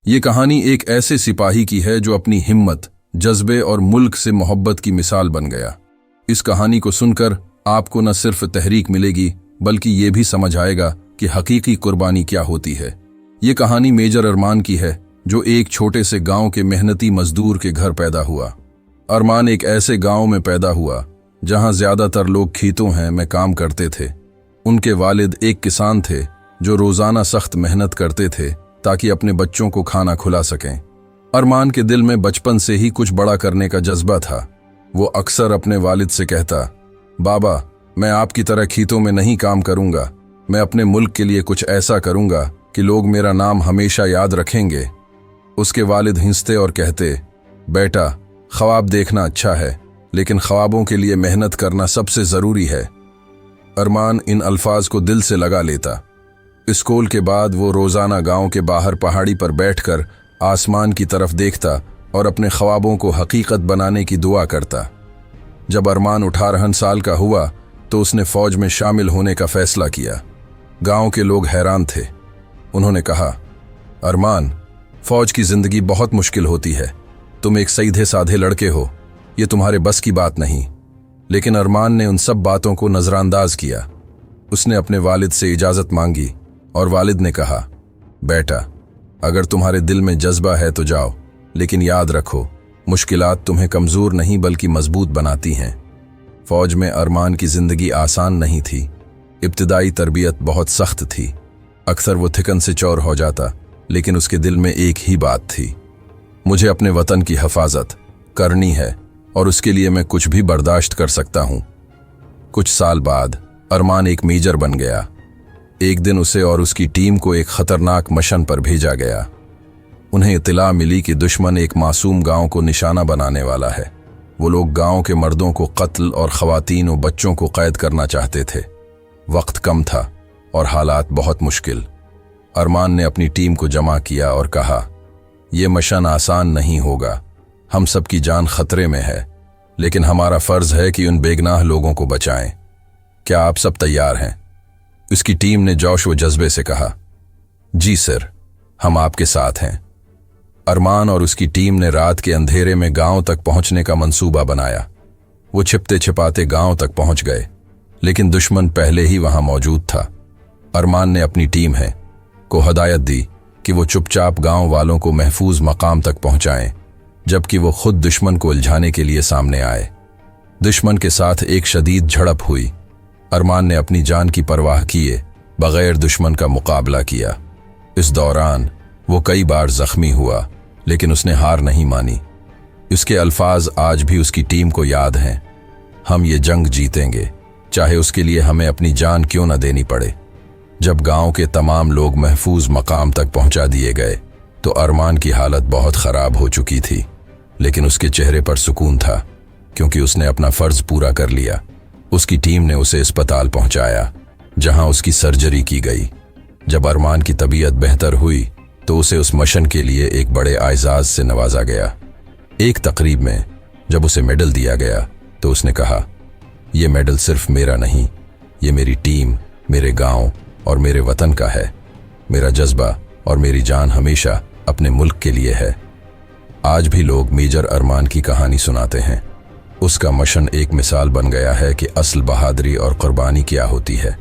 ये कहानी एक ऐसे सिपाही की है जो अपनी हिम्मत, जज्बे और मुल्क से मोहब्बत की मिसाल बन गया। इस कहानी को सुनकर आपको न सिर्फ तहरीक मिलेगी बल्कि ये भी समझ आएगा कि हकीकी कुर्बानी क्या होती है। ये कहानी मेजर अरमान की है जो एक छोटे से गांव के मेहनती मजदूर के घर पैदा हुआ। अरमान एक ऐसे गांव में पैदा हुआ जहां ज्यादातर लोग खेतों में काम करते थे। उनके वालिद एक किसान थे जो रोजाना सख्त मेहनत करते थे ताकि अपने बच्चों को खाना खिला सकें। अरमान के दिल में बचपन से ही कुछ बड़ा करने का जज्बा था। वो अक्सर अपने वालिद से कहता, बाबा, मैं आपकी तरह खेतों में नहीं काम करूंगा, मैं अपने मुल्क के लिए कुछ ऐसा करूंगा कि लोग मेरा नाम हमेशा याद रखेंगे। उसके वालिद हंसते और कहते, बेटा, ख्वाब देखना अच्छा है लेकिन ख्वाबों के लिए मेहनत करना सबसे ज़रूरी है। अरमान इन अल्फाज को दिल से लगा लेता। स्कूल के बाद वो रोज़ाना गांव के बाहर पहाड़ी पर बैठकर आसमान की तरफ देखता और अपने ख्वाबों को हकीकत बनाने की दुआ करता। जब अरमान 18 साल का हुआ तो उसने फ़ौज में शामिल होने का फ़ैसला किया। गांव के लोग हैरान थे। उन्होंने कहा, अरमान, फ़ौज की ज़िंदगी बहुत मुश्किल होती है, तुम एक सीधे साधे लड़के हो, ये तुम्हारे बस की बात नहीं। लेकिन अरमान ने उन सब बातों को नज़रअंदाज किया। उसने अपने वालिद से इजाज़त मांगी और वालिद ने कहा, बेटा, अगर तुम्हारे दिल में जज्बा है तो जाओ, लेकिन याद रखो, मुश्किलात तुम्हें कमज़ोर नहीं बल्कि मजबूत बनाती हैं। फ़ौज में अरमान की ज़िंदगी आसान नहीं थी। इब्तिदाई तरबियत बहुत सख्त थी। अक्सर वो थिकन से चौर हो जाता, लेकिन उसके दिल में एक ही बात थी, मुझे अपने वतन की हिफाजत करनी है और उसके लिए मैं कुछ भी बर्दाश्त कर सकता हूँ। कुछ साल बाद अरमान एक मेजर बन गया। एक दिन उसे और उसकी टीम को एक खतरनाक मिशन पर भेजा गया। उन्हें इत्तला मिली कि दुश्मन एक मासूम गांव को निशाना बनाने वाला है। वो लोग गांव के मर्दों को कत्ल और ख़वातीन और बच्चों को कैद करना चाहते थे। वक्त कम था और हालात बहुत मुश्किल। अरमान ने अपनी टीम को जमा किया और कहा, यह मिशन आसान नहीं होगा, हम सब की जान खतरे में है, लेकिन हमारा फ़र्ज़ है कि उन बेगनाह लोगों को बचाएं। क्या आप सब तैयार हैं? उसकी टीम ने जोश व जज्बे से कहा, जी सर, हम आपके साथ हैं। अरमान और उसकी टीम ने रात के अंधेरे में गांव तक पहुंचने का मंसूबा बनाया। वो छिपते छिपाते गांव तक पहुंच गए, लेकिन दुश्मन पहले ही वहां मौजूद था। अरमान ने अपनी टीम को हदायत दी कि वो चुपचाप गांव वालों को महफूज मकाम तक पहुंचाएं, जबकि वो खुद दुश्मन को उलझाने के लिए सामने आए। दुश्मन के साथ एक शदीद झड़प हुई। अरमान ने अपनी जान की परवाह किए बगैर दुश्मन का मुकाबला किया। इस दौरान वो कई बार जख्मी हुआ, लेकिन उसने हार नहीं मानी। उसके अल्फाज आज भी उसकी टीम को याद हैं, हम ये जंग जीतेंगे, चाहे उसके लिए हमें अपनी जान क्यों न देनी पड़े। जब गांव के तमाम लोग महफूज मकाम तक पहुंचा दिए गए तो अरमान की हालत बहुत ख़राब हो चुकी थी, लेकिन उसके चेहरे पर सुकून था क्योंकि उसने अपना फ़र्ज़ पूरा कर लिया। उसकी टीम ने उसे अस्पताल पहुंचाया जहां उसकी सर्जरी की गई। जब अरमान की तबीयत बेहतर हुई तो उसे उस मिशन के लिए एक बड़े एजाज़ से नवाजा गया। एक तकरीब में जब उसे मेडल दिया गया तो उसने कहा, यह मेडल सिर्फ मेरा नहीं, ये मेरी टीम, मेरे गांव और मेरे वतन का है। मेरा जज्बा और मेरी जान हमेशा अपने मुल्क के लिए है। आज भी लोग मेजर अरमान की कहानी सुनाते हैं। उसका मिशन एक मिसाल बन गया है कि असल बहादुरी और कुर्बानी क्या होती है।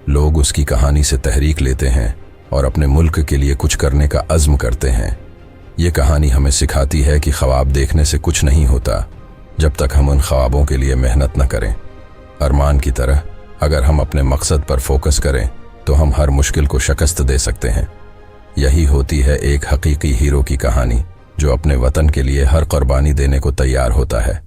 लोग उसकी कहानी से तहरीक लेते हैं और अपने मुल्क के लिए कुछ करने का अज़्म करते हैं। ये कहानी हमें सिखाती है कि ख्वाब देखने से कुछ नहीं होता जब तक हम उन ख्वाबों के लिए मेहनत न करें। अरमान की तरह अगर हम अपने मकसद पर फोकस करें तो हम हर मुश्किल को शिकस्त दे सकते हैं। यही होती है एक हकीकी हीरो की कहानी जो अपने वतन के लिए हर कुर्बानी देने को तैयार होता है।